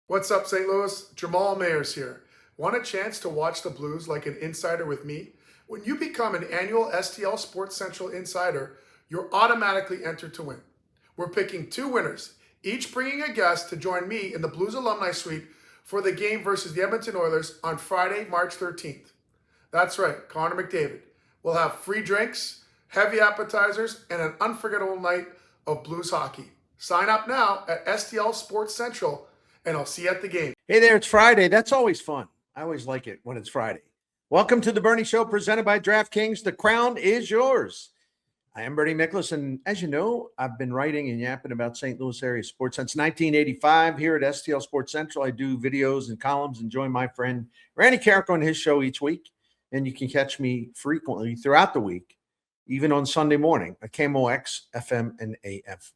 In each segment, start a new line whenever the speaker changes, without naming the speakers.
What's up, St. Louis? Jamal Mayers here. Want a chance to watch the Blues like an insider with me? When you become an annual STL Sports Central insider, you're automatically entered to win. We're picking two winners, each bringing a guest to join me in the Blues Alumni Suite for the game versus the Edmonton Oilers on Friday, March 13th. That's right, Connor McDavid. We'll have free drinks, heavy appetizers, and an unforgettable night of Blues hockey. Sign up now at STL Sports Central, and I'll see you at the game.
Hey there, it's Friday. That's always fun. I always like it when it's Friday. Welcome to the Bernie Show presented by DraftKings. The crown is yours. I am Bernie Miklasz, and as you know, I've been writing and yapping about St. Louis area sports since 1985 here at STL Sports Central. I do videos and columns and join my friend Randy Carrick on his show each week, and you can catch me frequently throughout the week, even on Sunday morning at KMOX, FM, and AF.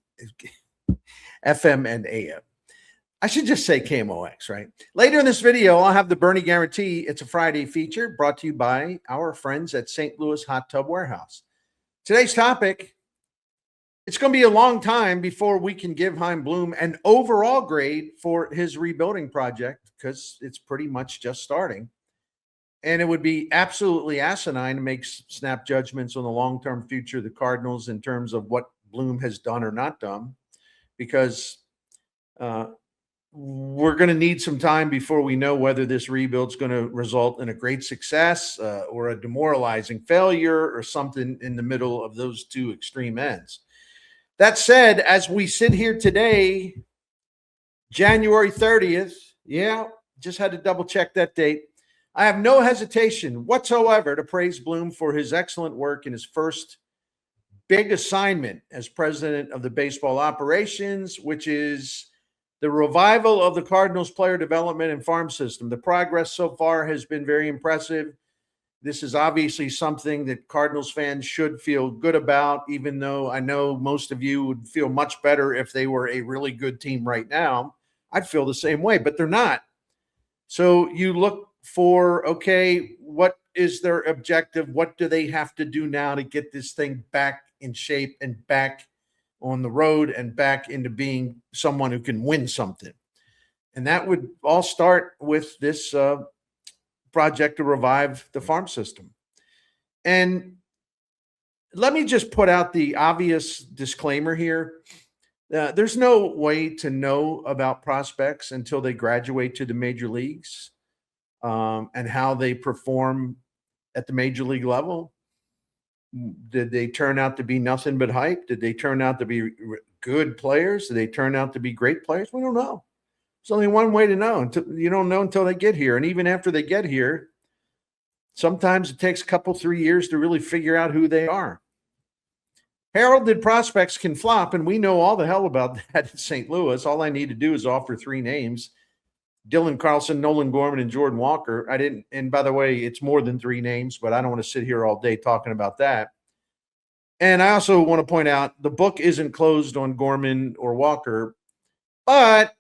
FM and AM. I should just say KMOX, right? Later in this video, I'll have the Bernie Guarantee. It's a Friday feature brought to you by our friends at St. Louis Hot Tub Warehouse. Today's topic, it's going to be a long time before we can give Chaim Bloom an overall grade for his rebuilding project because it's pretty much just starting. And it would be absolutely asinine to make snap judgments on the long-term future of the Cardinals in terms of what Bloom has done or not done, because we're going to need some time before we know whether this rebuild is going to result in a great success or a demoralizing failure or something in the middle of those two extreme ends. That said, as we sit here today, January 30th, just had to double check that date. I have no hesitation whatsoever to praise Bloom for his excellent work in his first big assignment as president of the baseball operations, which is the revival of the Cardinals player development and farm system. The progress so far has been very impressive. This is obviously something that Cardinals fans should feel good about, even though I know most of you would feel much better if they were a really good team right now. I'd feel the same way, but they're not. So you look for, okay, what is their objective? What do they have to do now to get this thing back in shape and back on the road and back into being someone who can win something? And that would all start with this project to revive the farm system. And let me just put out the obvious disclaimer here. There's no way to know about prospects until they graduate to the major leagues and how they perform at the major league level. Did they turn out to be nothing but hype? Did they turn out to be good players? Did they turn out to be great players? We don't know. There's only one way to know. You don't know until they get here. And even after they get here, sometimes it takes a couple, 3 years to really figure out who they are. Heralded prospects can flop, and we know all the hell about that in St. Louis. All I need to do is offer three names: Dylan Carlson, Nolan Gorman, and Jordan Walker. And by the way, it's more than three names, but I don't want to sit here all day talking about that. And I also want to point out the book isn't closed on Gorman or Walker, but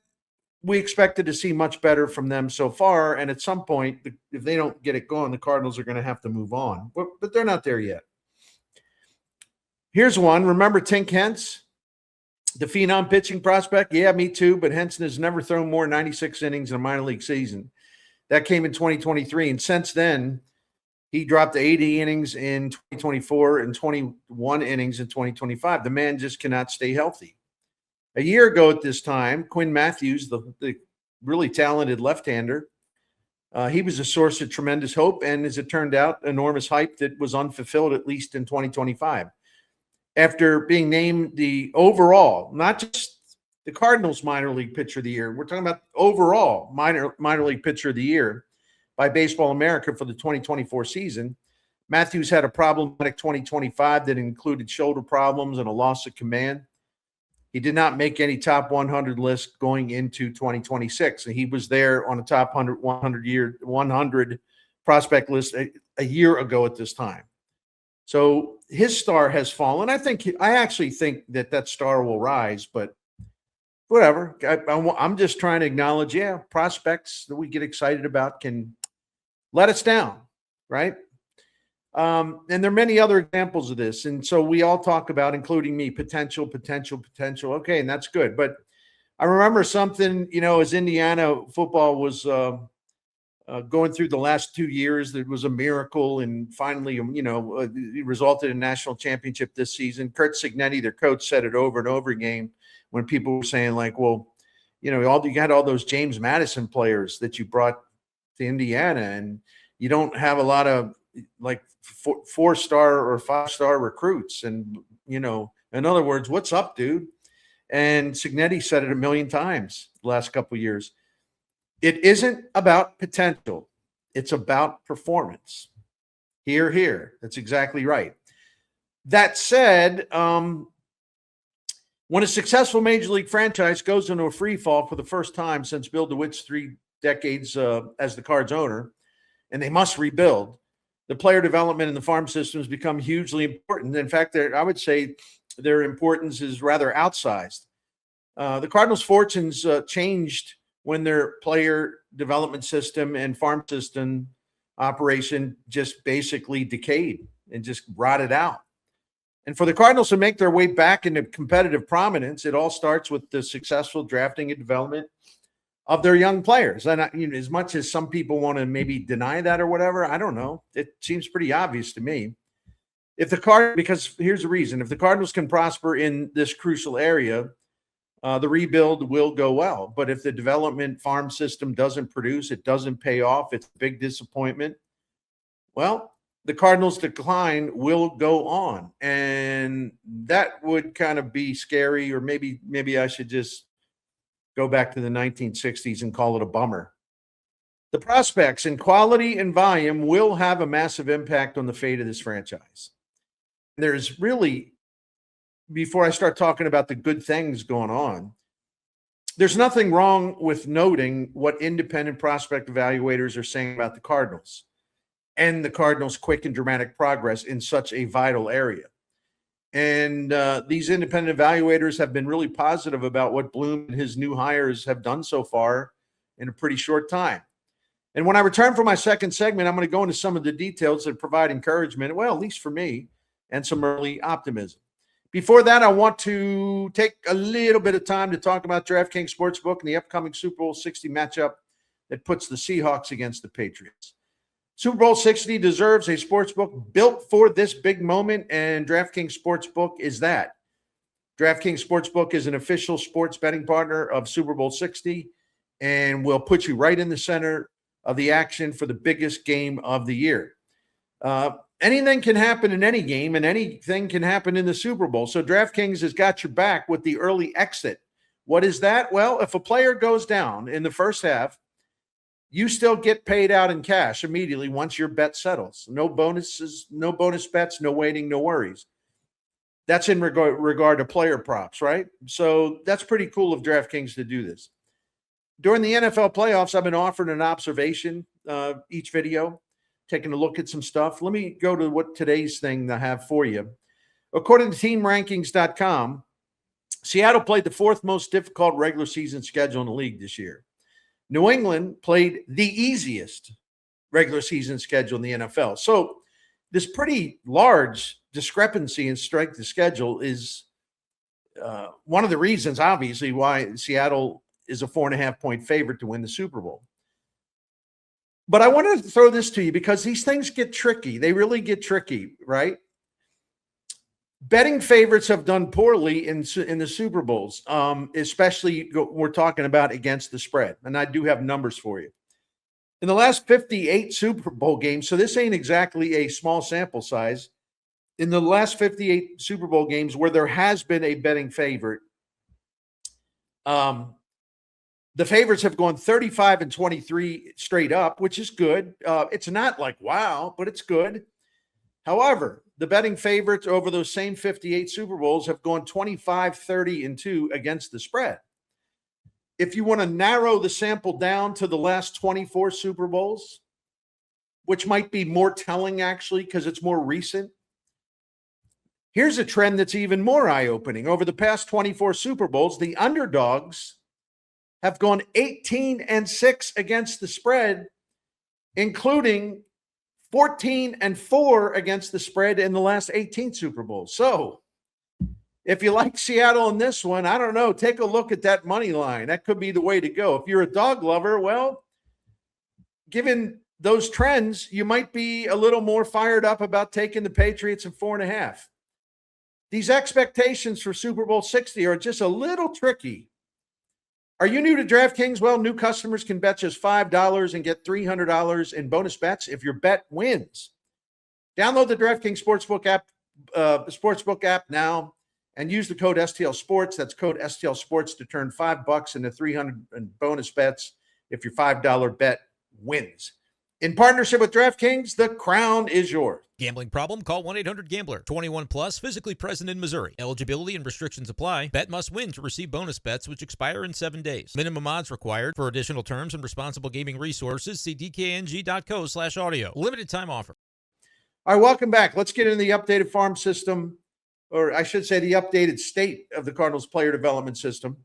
we expected to see much better from them so far. And at some point, if they don't get it going, the Cardinals are going to have to move on, but they're not there yet. Here's one. Remember Tink Hence? The phenom pitching prospect? Yeah, me too, but Henson has never thrown more than 96 innings in a minor league season. That came in 2023, and since then, he dropped to 80 innings in 2024 and 21 innings in 2025. The man just cannot stay healthy. A year ago at this time, Quinn Matthews, the really talented left-hander, he was a source of tremendous hope and, as it turned out, enormous hype that was unfulfilled, at least in 2025. After being named the overall, not just the Cardinals minor league pitcher of the year, we're talking about overall minor league pitcher of the year by Baseball America for the 2024 season, Matthews had a problematic 2025 that included shoulder problems and a loss of command. He did not make any top 100 list going into 2026, and he was there on a top 100 prospect list a year ago at this time. So his star has fallen. I actually think that star will rise, but whatever. I'm just trying to acknowledge, prospects that we get excited about can let us down, right? And there are many other examples of this. And so we all talk about, including me, potential. Okay, and that's good. But I remember something, as Indiana football was going through the last 2 years, there was a miracle, and finally, it resulted in national championship this season. Curt Cignetti, their coach, said it over and over again when people were saying, like, well, you got all those James Madison players that you brought to Indiana, and you don't have a lot of like 4-star or 5-star recruits. And, in other words, what's up, dude? And Cignetti said it a million times the last couple of years. It isn't about potential. It's about performance. Here. That's exactly right. That said, when a successful major league franchise goes into a free fall for the first time since Bill DeWitt's 3 decades as the Cards owner, and they must rebuild, the player development and the farm systems become hugely important. In fact, I would say their importance is rather outsized. The Cardinals' fortunes changed when their player development system and farm system operation just basically decayed and just rotted out. And for the Cardinals to make their way back into competitive prominence, it all starts with the successful drafting and development of their young players. And as much as some people want to maybe deny that or whatever, I don't know. It seems pretty obvious to me. Because here's the reason: if the Cardinals can prosper in this crucial area, the rebuild will go well. But if the development farm system doesn't produce, it doesn't pay off, it's a big disappointment, well, the Cardinals' decline will go on. And that would kind of be scary, or maybe I should just go back to the 1960s and call it a bummer. The prospects in quality and volume will have a massive impact on the fate of this franchise. There's really, before I start talking about the good things going on, there's nothing wrong with noting what independent prospect evaluators are saying about the Cardinals and the Cardinals' quick and dramatic progress in such a vital area. And these independent evaluators have been really positive about what Bloom and his new hires have done so far in a pretty short time. And when I return for my second segment, I'm going to go into some of the details that provide encouragement, well, at least for me, and some early optimism. Before that, I want to take a little bit of time to talk about DraftKings Sportsbook and the upcoming Super Bowl 60 matchup that puts the Seahawks against the Patriots. Super Bowl 60 deserves a sportsbook built for this big moment, and DraftKings Sportsbook is that. DraftKings Sportsbook is an official sports betting partner of Super Bowl 60 and will put you right in the center of the action for the biggest game of the year. Anything can happen in any game, and anything can happen in the Super Bowl. So DraftKings has got your back with the early exit. What is that? Well, if a player goes down in the first half, you still get paid out in cash immediately once your bet settles. No bonuses, no bonus bets, no waiting, no worries. That's in regard to player props, right? So that's pretty cool of DraftKings to do this. During the NFL playoffs, I've been offering an observation each video, taking a look at some stuff. Let me go to what today's thing I have for you. According to TeamRankings.com, Seattle played the fourth most difficult regular season schedule in the league this year. New England played the easiest regular season schedule in the NFL. So this pretty large discrepancy in strength of schedule is one of the reasons, obviously, why Seattle is a 4.5-point favorite to win the Super Bowl. But I wanted to throw this to you because these things get tricky. They really get tricky, right? Betting favorites have done poorly in the Super Bowls, especially we're talking about against the spread. And I do have numbers for you. In the last 58 Super Bowl games, so this ain't exactly a small sample size. In the last 58 Super Bowl games where there has been a betting favorite, the favorites have gone 35-23 straight up, which is good. It's not like wow, but it's good. However, the betting favorites over those same 58 Super Bowls have gone 25-30-2 against the spread. If you want to narrow the sample down to the last 24 Super Bowls, which might be more telling actually because it's more recent, here's a trend that's even more eye-opening. Over the past 24 Super Bowls, the underdogs have gone 18-6 against the spread, including 14-4 against the spread in the last 18 Super Bowls. So if you like Seattle in this one, I don't know. Take a look at that money line. That could be the way to go. If you're a dog lover, well, given those trends, you might be a little more fired up about taking the Patriots at 4.5. These expectations for Super Bowl 60 are just a little tricky. Are you new to DraftKings? Well, new customers can bet just $5 and get $300 in bonus bets if your bet wins. Download the DraftKings Sportsbook app now and use the code STL Sports. That's code STL Sports to turn $5 into $300 in bonus bets if your $5 bet wins. In partnership with DraftKings, the crown is yours.
Gambling problem? Call 1-800-GAMBLER. 21 plus, physically present in Missouri. Eligibility and restrictions apply. Bet must win to receive bonus bets, which expire in 7 days. Minimum odds required. For additional terms and responsible gaming resources, see dkng.co/audio. Limited time offer.
All right, welcome back. Let's get into the updated farm system, or I should say the updated state of the Cardinals player development system,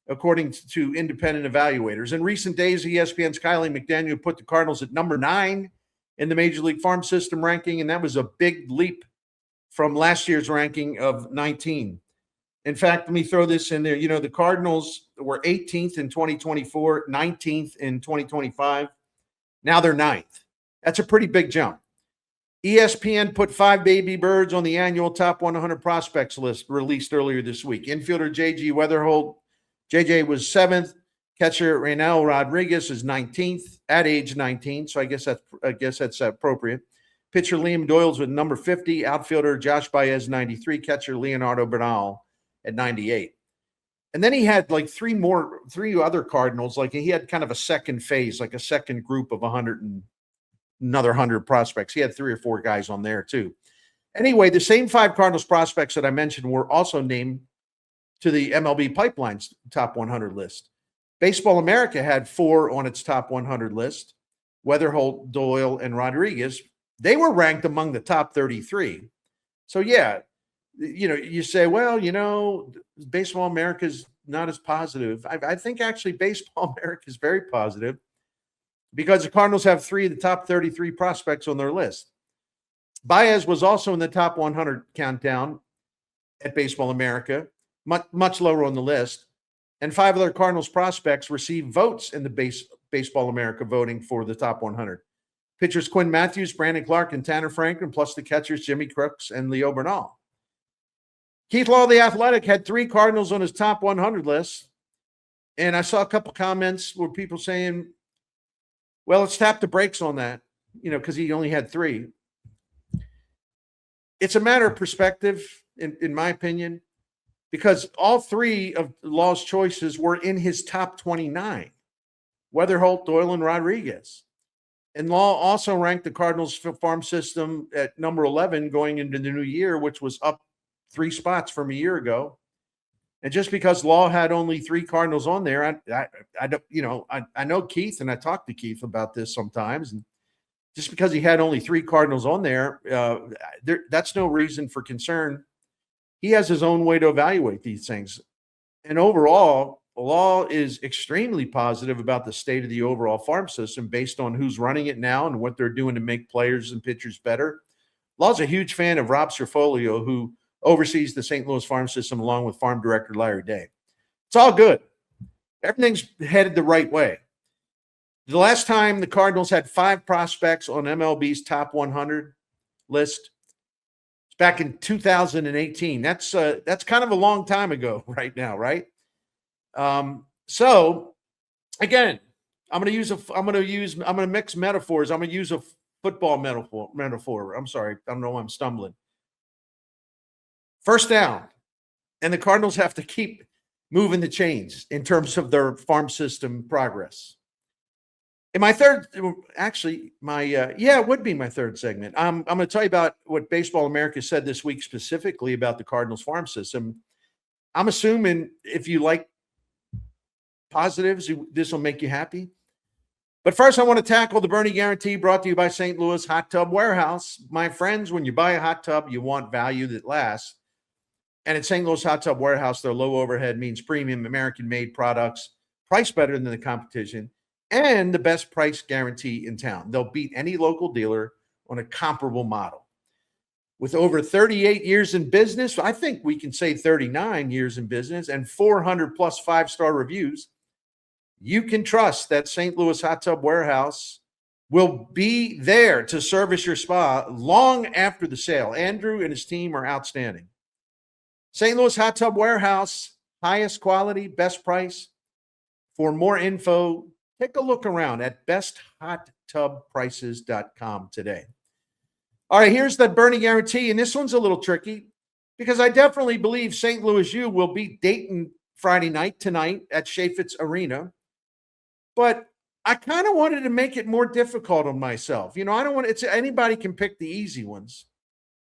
according to independent evaluators. In recent days, ESPN's Kylie McDaniel put the Cardinals at number 9 in the Major League Farm System ranking, and that was a big leap from last year's ranking of 19. In fact, let me throw this in there. You know, the Cardinals were 18th in 2024, 19th in 2025. Now they're 9th. That's a pretty big jump. ESPN put 5 baby birds on the annual top 100 prospects list released earlier this week. Infielder J.G. Weatherholt, JJ was 7th. Catcher Raynel Rodriguez is 19th at age 19, so I guess that's appropriate. Pitcher Liam Doyle's with number 50. Outfielder Josh Baez 93. Catcher Leonardo Bernal at 98. And then he had like three other Cardinals. Like he had kind of a second phase, like a second group of 100 prospects. He had 3 or 4 guys on there too. Anyway, the same 5 Cardinals prospects that I mentioned were also named to the MLB Pipeline's top 100 list. Baseball America had 4 on its top 100 list. Weatherholt, Doyle, and Rodriguez. They were ranked among the top 33. So yeah, you know, you say, well, you know, Baseball America is not as positive. I think actually Baseball America is very positive because the Cardinals have 3 of the top 33 prospects on their list. Baez was also in the top 100 countdown at Baseball America, much lower on the list. And 5 other Cardinals prospects received votes in the Baseball America voting for the top 100. Pitchers Quinn Matthews, Brandon Clark, and Tanner Franklin, plus the catchers Jimmy Crooks and Leo Bernal. Keith Law, the Athletic, had 3 Cardinals on his top 100 list. And I saw a couple comments where people saying, well, let's tap the brakes on that, you know, because he only had 3. It's a matter of perspective, in my opinion, because all 3 of Law's choices were in his top 29, Weatherholt, Doyle, and Rodriguez. And Law also ranked the Cardinals farm system at number 11 going into the new year, which was up 3 spots from a year ago. And just because Law had only 3 Cardinals on there, I know Keith, and I talk to Keith about this sometimes. And just because he had only 3 Cardinals on there, that's no reason for concern. He has his own way to evaluate these things. And overall, Law is extremely positive about the state of the overall farm system based on who's running it now and what they're doing to make players and pitchers better. Law's a huge fan of Rob Cerfolio, who oversees the St. Louis farm system along with farm director Larry Day. It's all good. Everything's headed the right way. The last time the Cardinals had 5 prospects on MLB's top 100 list, back in 2018. That's kind of a long time ago right now, right? So again, I'm going to mix metaphors. I'm going to use a football metaphor. I'm sorry. I don't know why I'm stumbling. First down, and the Cardinals have to keep moving the chains in terms of their farm system progress. In my third, actually, it would be my third segment. I'm going to tell you about what Baseball America said this week specifically about the Cardinals farm system. I'm assuming if you like positives, this will make you happy. But first, I want to tackle the Bernie Guarantee brought to you by St. Louis Hot Tub Warehouse. My friends, when you buy a hot tub, you want value that lasts. And at St. Louis Hot Tub Warehouse, their low overhead means premium American-made products, priced better than the competition, and the best price guarantee in town. They'll beat any local dealer on a comparable model. with over 38 years in business. I think we can say 39 years in business and 400 plus 5-star reviews. You can trust that St. Louis Hot Tub Warehouse will be there to service your spa long after the sale. Andrew and his team are outstanding. St. Louis Hot Tub Warehouse, highest quality, best price. For more info, take a look around at besthot-tub-prices.com today. All right, here's the Bernie guarantee, and this one's a little tricky because I definitely believe St. Louis U will beat Dayton Friday night tonight at Chaifetz Arena. But I kind of wanted to make it more difficult on myself. I don't want it's anybody can pick the easy ones.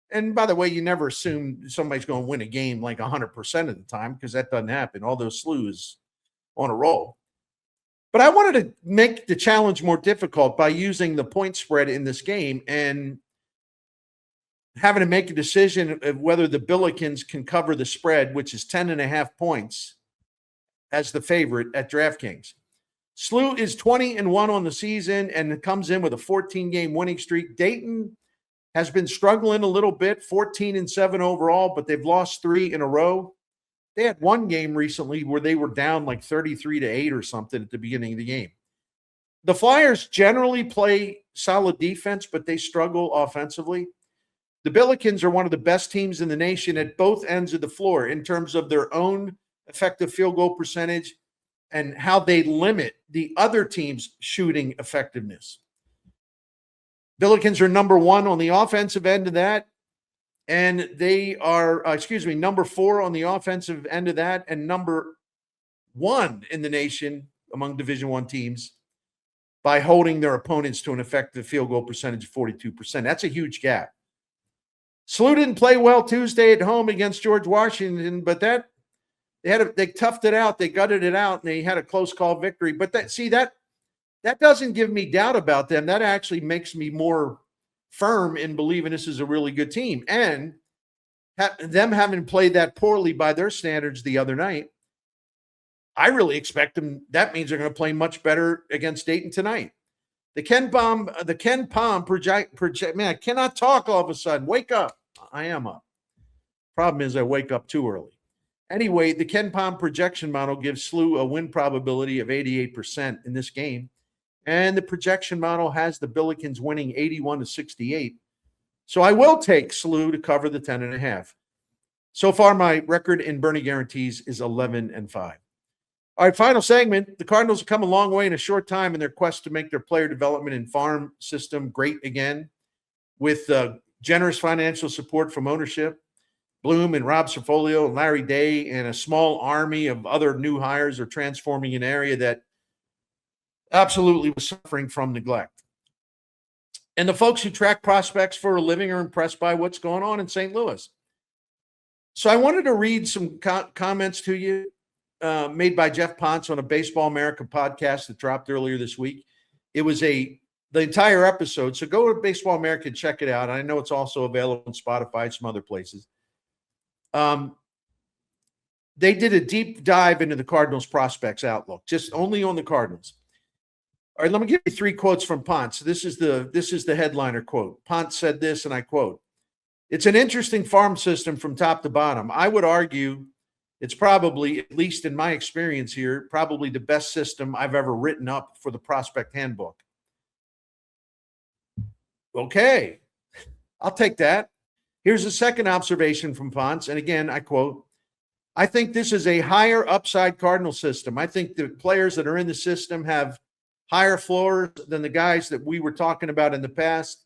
And by the way, you never assume somebody's going to win a game like 100% of the time because that doesn't happen. Although SLU is on a roll. But I wanted to make the challenge more difficult by using the point spread in this game and having to make a decision of whether the Billikens can cover the spread, which is 10.5 points as the favorite at DraftKings. SLU is 20-1 on the season and comes in with a 14-game winning streak. Dayton has been struggling a little bit, 14-7 overall, but they've lost 3 in a row. They had one game recently where they were down like 33-8 or something at the beginning of the game. The Flyers generally play solid defense, but they struggle offensively. The Billikens are one of the best teams in the nation at both ends of the floor in terms of their own effective field goal percentage and how they limit the other team's shooting effectiveness. Billikens are number 1 on the offensive end of that. And they are, number 4 on the offensive end of that, and number 1 in the nation among Division I teams by holding their opponents to an effective field goal percentage of 42%. That's a huge gap. SLU didn't play well Tuesday at home against George Washington, but they toughed it out, they gutted it out, and they had a close call victory. But that doesn't give me doubt about them. That actually makes me more firm in believing this is a really good team. And them having played that poorly by their standards the other night, I really expect them. That means they're going to play much better against Dayton tonight. The Ken Palm project. Man, I cannot talk all of a sudden. Wake up. I am up. Problem is I wake up too early. Anyway, the Ken Palm projection model gives SLU a win probability of 88% in this game. And the projection model has the Billikens winning 81-68. So I will take SLU to cover the 10.5. So far, my record in Bernie guarantees is 11-5. All right, final segment. The Cardinals have come a long way in a short time in their quest to make their player development and farm system great again with generous financial support from ownership. Bloom and Rob Cerfolio and Larry Day and a small army of other new hires are transforming an area that absolutely was suffering from neglect. And the folks who track prospects for a living are impressed by what's going on in St. Louis. So I wanted to read some comments to you made by Jeff Ponce on a Baseball America podcast that dropped earlier this week. It was the entire episode. So go to Baseball America and check it out. I know it's also available on Spotify and some other places. They did a deep dive into the Cardinals prospects outlook, just only on the Cardinals. All right, let me give you 3 quotes from Ponce. This is the headliner quote. Ponce said this, and I quote, "It's an interesting farm system from top to bottom. I would argue it's probably, at least in my experience here, probably the best system I've ever written up for the prospect handbook." Okay, I'll take that. Here's a second observation from Ponce, and again, I quote, "I think this is a higher upside Cardinal system. I think the players that are in the system have higher floors than the guys that we were talking about in the past.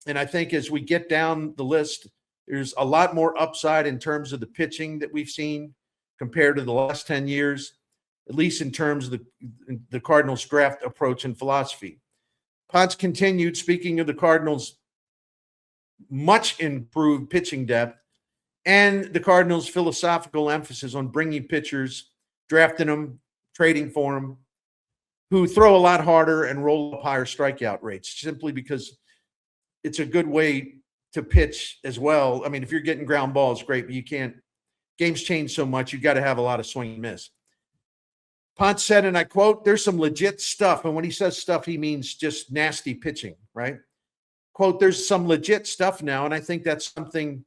And I think as we get down the list, there's a lot more upside in terms of the pitching that we've seen compared to the last 10 years, at least in terms of the Cardinals draft approach and philosophy." Ponce continued, speaking of the Cardinals' much improved pitching depth and the Cardinals' philosophical emphasis on bringing pitchers, drafting them, trading for them, who throw a lot harder and roll up higher strikeout rates, simply because it's a good way to pitch as well. I mean, if you're getting ground balls, great, but you can't. Games change so much, you got to have a lot of swing and miss. Ponce said, and I quote, "There's some legit stuff." And when he says stuff, he means just nasty pitching, right? quote, there's some legit stuff now. And I think that's something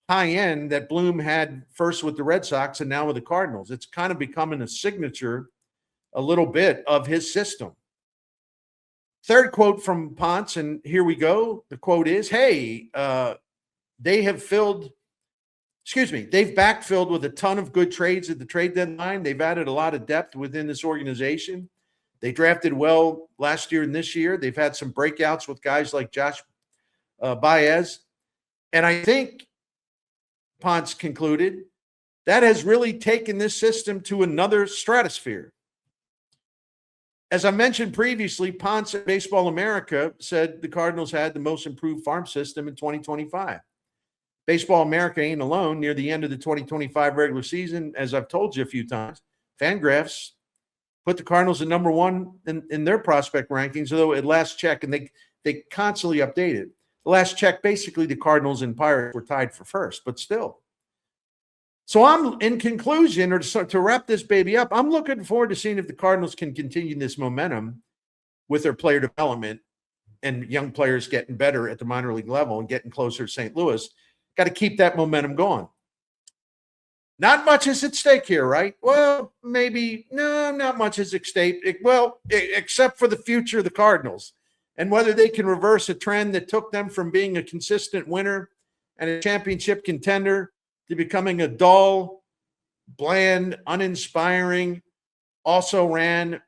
high end that Bloom had first with the Red Sox and now with the Cardinals. It's kind of becoming a signature, a little bit, of his system. Third quote from Ponce, and here we go. The quote is, hey, they've backfilled with a ton of good trades at the trade deadline. They've added a lot of depth within this organization. They drafted well last year and this year. They've had some breakouts with guys like Josh Baez. And I think, Ponce concluded, that has really taken this system to another stratosphere. As I mentioned previously, Ponce at Baseball America said the Cardinals had the most improved farm system in 2025. Baseball America ain't alone. Near the end of the 2025 regular season, as I've told you a few times, Fangraphs put the Cardinals at number one in their prospect rankings, although at last check, and they constantly update it. The last check, basically, the Cardinals and Pirates were tied for first, but still. So I'm, in conclusion, or to wrap this baby up, I'm looking forward to seeing if the Cardinals can continue this momentum with their player development and young players getting better at the minor league level and getting closer to St. Louis. Got to keep that momentum going. Not much is at stake here, right? Well, maybe. No, not much is at stake. Well, except for the future of the Cardinals and whether they can reverse a trend that took them from being a consistent winner and a championship contender to becoming a dull, bland, uninspiring, also ran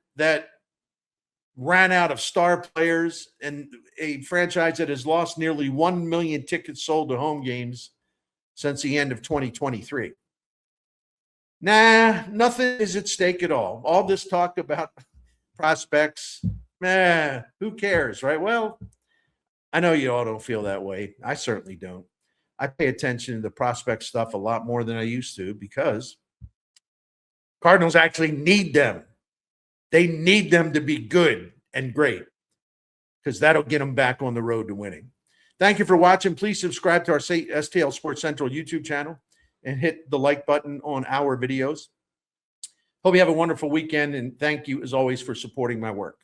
out of star players, and a franchise that has lost nearly 1 million tickets sold to home games since the end of 2023. Nah, nothing is at stake at all. All this talk about prospects, who cares, right? Well, I know you all don't feel that way. I certainly don't. I pay attention to the prospect stuff a lot more than I used to because Cardinals actually need them. They need them to be good and great because that'll get them back on the road to winning. Thank you for watching. Please subscribe to our STL Sports Central YouTube channel and hit the like button on our videos. Hope you have a wonderful weekend, and thank you, as always, for supporting my work.